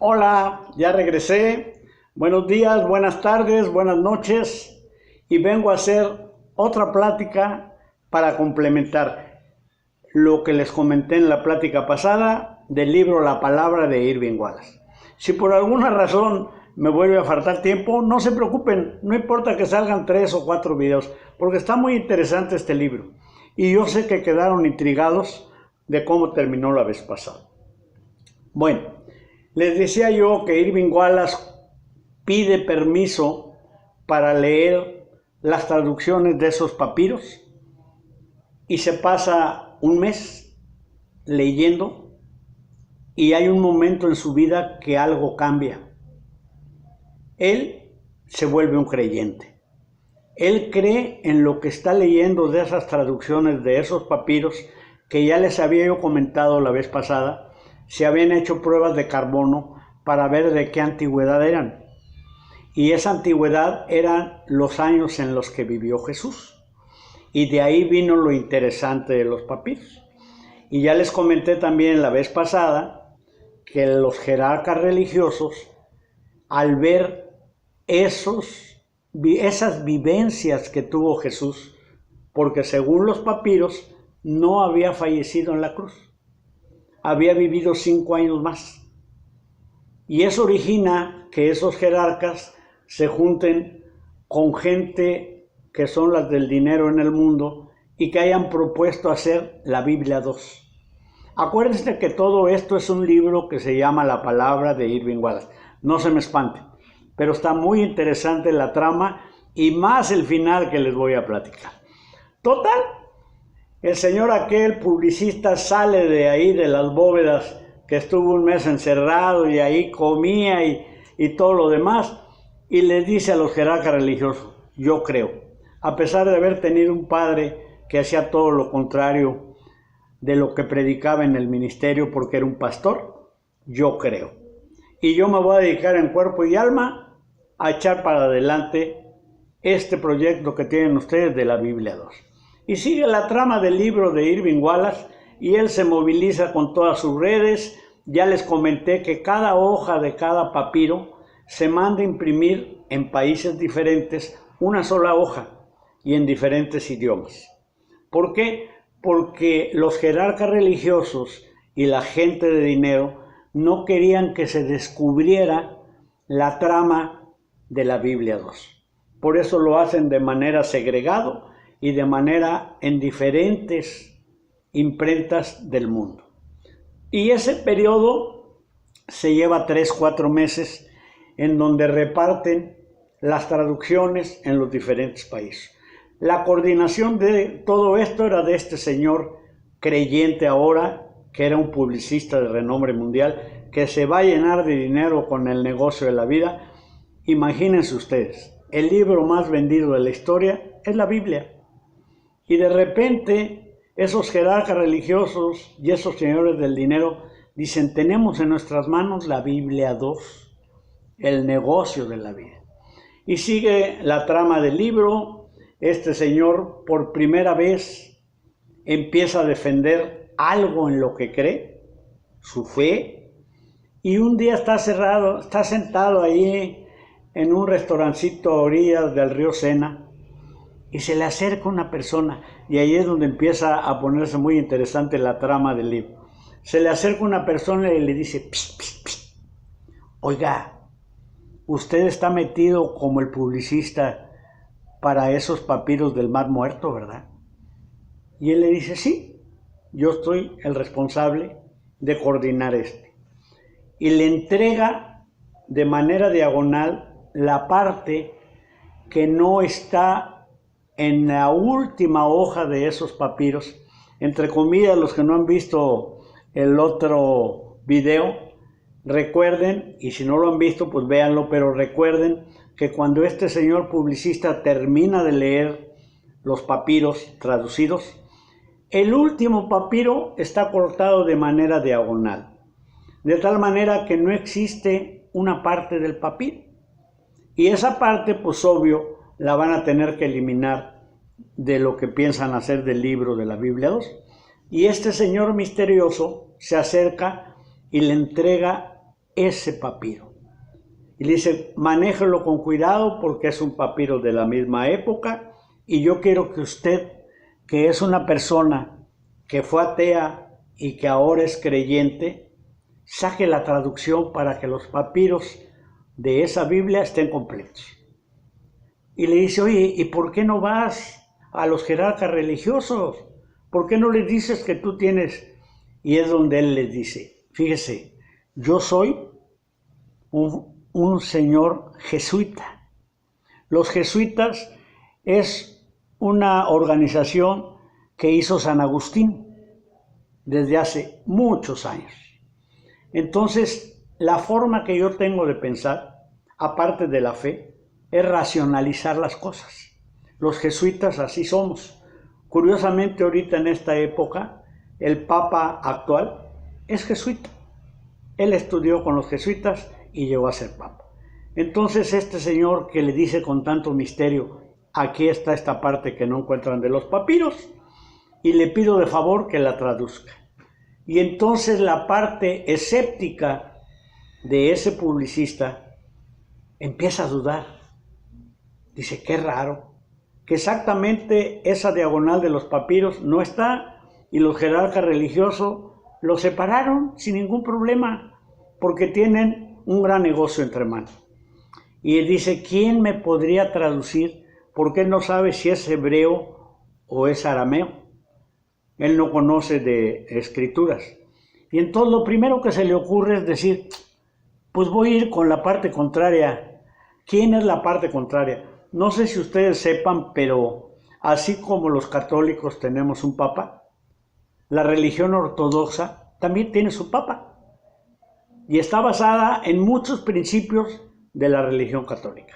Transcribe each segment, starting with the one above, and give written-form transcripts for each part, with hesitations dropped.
Hola, ya regresé. Buenos días, buenas tardes, buenas noches. Y vengo a hacer otra plática para complementar lo que les comenté en la plática pasada del libro La Palabra de Irving Wallace. Si por alguna razón me vuelve a faltar tiempo, no se preocupen, no importa que salgan 3 o 4 videos, porque está muy interesante este libro. Y yo sé que quedaron intrigados de cómo terminó la vez pasada. Bueno, les decía yo que Irving Wallace pide permiso para leer las traducciones de esos papiros y se pasa un mes leyendo y hay un momento en su vida que algo cambia. Él se vuelve un creyente. Él cree en lo que está leyendo de esas traducciones de esos papiros que ya les había yo comentado la vez pasada. Se habían hecho pruebas de carbono para ver de qué antigüedad eran. Y esa antigüedad eran los años en los que vivió Jesús. Y de ahí vino lo interesante de los papiros. Y ya les comenté también la vez pasada que los jerarcas religiosos, al ver esas vivencias que tuvo Jesús, porque según los papiros no había fallecido en la cruz, había vivido 5 años más. Y eso origina que esos jerarcas se junten con gente que son las del dinero en el mundo y que hayan propuesto hacer la Biblia 2. Acuérdense que todo esto es un libro que se llama La Palabra de Irving Wallace. No se me espanten, pero está muy interesante la trama y más el final que les voy a platicar. Total, el señor aquel publicista sale de ahí, de las bóvedas, que estuvo un mes encerrado y ahí comía y todo lo demás, y les dice a los jerarcas religiosos: yo creo, a pesar de haber tenido un padre que hacía todo lo contrario de lo que predicaba en el ministerio porque era un pastor, yo creo. Y yo me voy a dedicar en cuerpo y alma a echar para adelante este proyecto que tienen ustedes de la Biblia 2. Y sigue la trama del libro de Irving Wallace y él se moviliza con todas sus redes. Ya les comenté que cada hoja de cada papiro se manda a imprimir en países diferentes una sola hoja y en diferentes idiomas. ¿Por qué? Porque los jerarcas religiosos y la gente de dinero no querían que se descubriera la trama de la Biblia 2. Por eso lo hacen de manera segregado y de manera en diferentes imprentas del mundo. Y ese periodo se lleva 3-4 meses en donde reparten las traducciones en los diferentes países. La coordinación de todo esto era de este señor creyente ahora, que era un publicista de renombre mundial, que se va a llenar de dinero con el negocio de la vida. Imagínense ustedes, el libro más vendido de la historia es la Biblia. Y de repente esos jerarcas religiosos y esos señores del dinero dicen: tenemos en nuestras manos la Biblia 2, el negocio de la vida. Y sigue la trama del libro. Este señor por primera vez empieza a defender algo en lo que cree, su fe, y un día está sentado ahí en un restaurancito a orillas del río Sena, y se le acerca una persona, y ahí es donde empieza a ponerse muy interesante la trama del libro. Se le acerca una persona y le dice: pss, pss, pss. Oiga, usted está metido como el publicista para esos papiros del Mar Muerto, ¿verdad? Y él le dice: sí, yo soy el responsable de coordinar este. Y le entrega de manera diagonal la parte que no está en la última hoja de esos papiros. Entre comillas, los que no han visto el otro video, recuerden, y si no lo han visto, pues véanlo, pero recuerden que cuando este señor publicista termina de leer los papiros traducidos, el último papiro está cortado de manera diagonal, de tal manera que no existe una parte del papiro. Y esa parte, pues obvio, la van a tener que eliminar de lo que piensan hacer del libro de la Biblia 2. Y este señor misterioso se acerca y le entrega ese papiro. Y le dice, manéjelo con cuidado porque es un papiro de la misma época y yo quiero que usted, que es una persona que fue atea y que ahora es creyente, saque la traducción para que los papiros de esa Biblia estén completos. Y le dice, oye, ¿y por qué no vas a los jerarcas religiosos? ¿Por qué no les dices que tú tienes? Y es donde él les dice, fíjese, yo soy un señor jesuita. Los jesuitas es una organización que hizo San Agustín desde hace muchos años. Entonces, la forma que yo tengo de pensar, aparte de la fe, es racionalizar las cosas. Los jesuitas así somos. Curiosamente, ahorita en esta época, el Papa actual es jesuita. Él estudió con los jesuitas y llegó a ser Papa. Entonces, este señor que le dice con tanto misterio, aquí está esta parte que no encuentran de los papiros, y le pido de favor que la traduzca. Y entonces la parte escéptica de ese publicista empieza a dudar. Dice, qué raro, que exactamente esa diagonal de los papiros no está y los jerarcas religiosos lo separaron sin ningún problema porque tienen un gran negocio entre manos. Y él dice, ¿quién me podría traducir? Porque él no sabe si es hebreo o es arameo. Él no conoce de escrituras. Y entonces lo primero que se le ocurre es decir, pues voy a ir con la parte contraria. ¿Quién es la parte contraria? No sé si ustedes sepan, pero así como los católicos tenemos un papa, la religión ortodoxa también tiene su papa. Y está basada en muchos principios de la religión católica.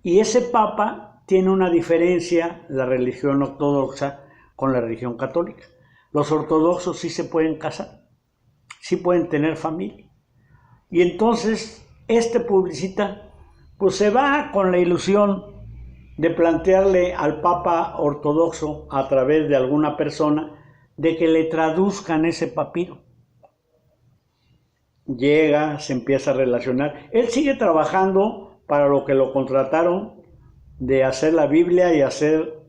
Y ese papa tiene una diferencia, la religión ortodoxa, con la religión católica. Los ortodoxos sí se pueden casar, sí pueden tener familia. Y entonces este publicista pues se va con la ilusión de plantearle al Papa ortodoxo a través de alguna persona de que le traduzcan ese papiro. Llega, se empieza a relacionar. Él sigue trabajando para lo que lo contrataron de hacer la Biblia y hacer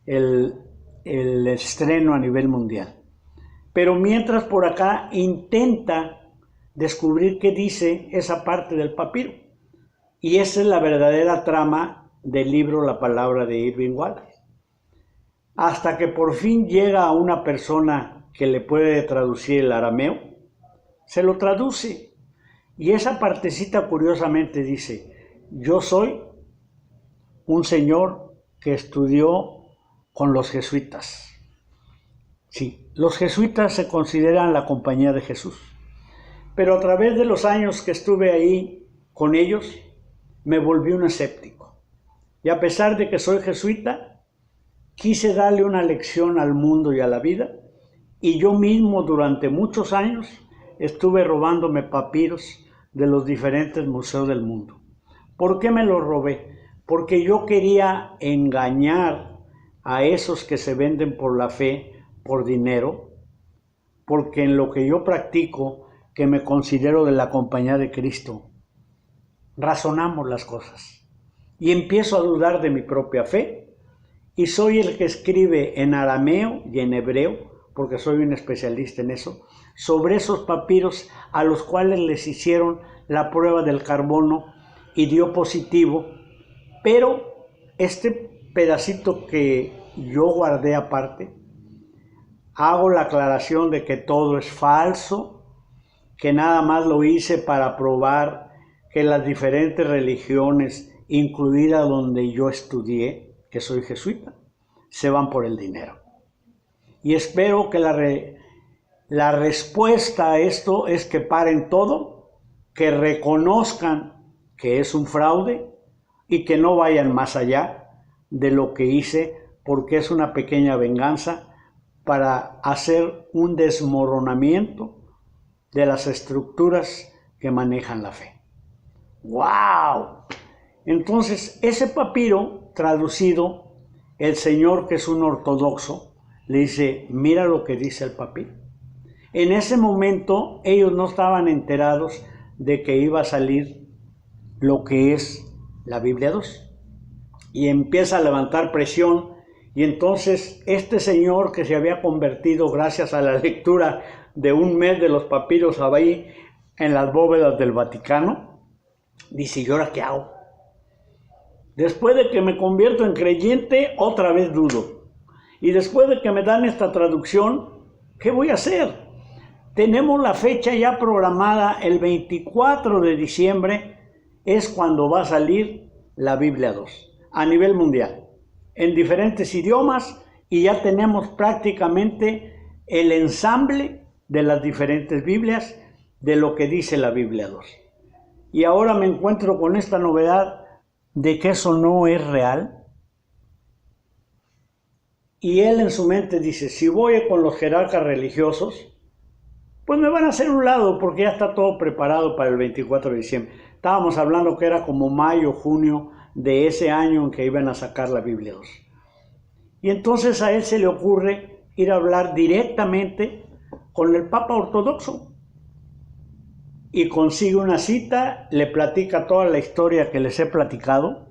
el estreno a nivel mundial. Pero mientras por acá intenta descubrir qué dice esa parte del papiro. Y esa es la verdadera trama del libro La Palabra de Irving Wallace. Hasta que por fin llega a una persona que le puede traducir el arameo, se lo traduce. Y esa partecita curiosamente dice, yo soy un señor que estudió con los jesuitas. Sí, los jesuitas se consideran la compañía de Jesús. Pero a través de los años que estuve ahí con ellos, me volví un escéptico. Y a pesar de que soy jesuita, quise darle una lección al mundo y a la vida. Y yo mismo durante muchos años estuve robándome papiros de los diferentes museos del mundo. ¿Por qué me los robé? Porque yo quería engañar a esos que se venden por la fe, por dinero, porque en lo que yo practico, que me considero de la compañía de Cristo, razonamos las cosas. Y empiezo a dudar de mi propia fe, y soy el que escribe en arameo y en hebreo, porque soy un especialista en eso, sobre esos papiros a los cuales les hicieron la prueba del carbono y dio positivo, pero este pedacito que yo guardé aparte, hago la aclaración de que todo es falso, que nada más lo hice para probar que las diferentes religiones, incluida donde yo estudié, que soy jesuita, se van por el dinero. Y espero que la respuesta a esto es que paren todo, que reconozcan que es un fraude y que no vayan más allá de lo que hice, porque es una pequeña venganza para hacer un desmoronamiento de las estructuras que manejan la fe. ¡Wow! Entonces, ese papiro traducido, el señor que es un ortodoxo, le dice, mira lo que dice el papiro. En ese momento, ellos no estaban enterados de que iba a salir lo que es la Biblia 2. Y empieza a levantar presión, y entonces este señor que se había convertido gracias a la lectura de un mes de los papiros ahí en las bóvedas del Vaticano, dice, ¿y ahora qué hago? Después de que me convierto en creyente, otra vez dudo. Y después de que me dan esta traducción, ¿qué voy a hacer? Tenemos la fecha ya programada, el 24 de diciembre es cuando va a salir la Biblia 2 a nivel mundial, en diferentes idiomas, y ya tenemos prácticamente el ensamble de las diferentes Biblias de lo que dice la Biblia 2. Y ahora me encuentro con esta novedad de que eso no es real. Y él en su mente dice, si voy con los jerarcas religiosos, pues me van a hacer un lado porque ya está todo preparado para el 24 de diciembre. Estábamos hablando que era como mayo, junio de ese año en que iban a sacar la Biblia 2. Y entonces a él se le ocurre ir a hablar directamente con el Papa Ortodoxo. Y consigue una cita, le platica toda la historia que les he platicado,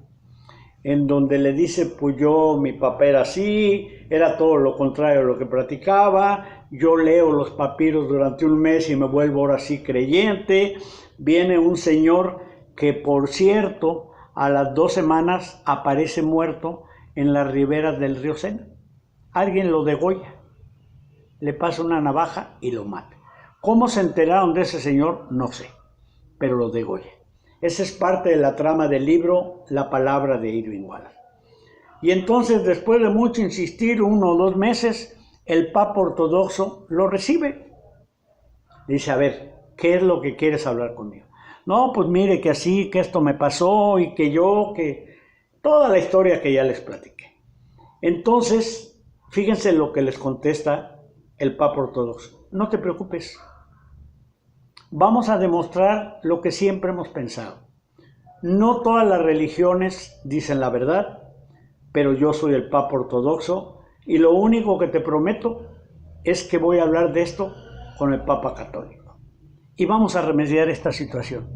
en donde le dice, pues yo, mi papá era así, era todo lo contrario a lo que platicaba, yo leo los papiros durante un mes y me vuelvo ahora sí creyente. Viene un señor que, por cierto, a las 2 semanas aparece muerto en las riberas del río Sena. Alguien lo degolla, le pasa una navaja y lo mata. ¿Cómo se enteraron de ese señor? No sé, pero lo degolla. Esa es parte de la trama del libro La palabra de Irving Wallace. Y entonces, después de mucho insistir, 1 o 2 meses, el Papa Ortodoxo lo recibe. Dice, a ver, ¿qué es lo que quieres hablar conmigo? No, pues mire que así, que esto me pasó y que yo, que... toda la historia que ya les platiqué. Entonces, fíjense lo que les contesta el Papa Ortodoxo. No te preocupes. Vamos a demostrar lo que siempre hemos pensado. No todas las religiones dicen la verdad, pero yo soy el Papa Ortodoxo y lo único que te prometo es que voy a hablar de esto con el Papa Católico. Y vamos a remediar esta situación.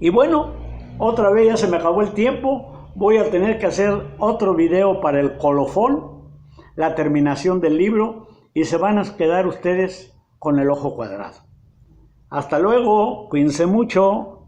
Y bueno, otra vez ya se me acabó el tiempo. Voy a tener que hacer otro video para el colofón, la terminación del libro, y se van a quedar ustedes con el ojo cuadrado. Hasta luego, cuídense mucho.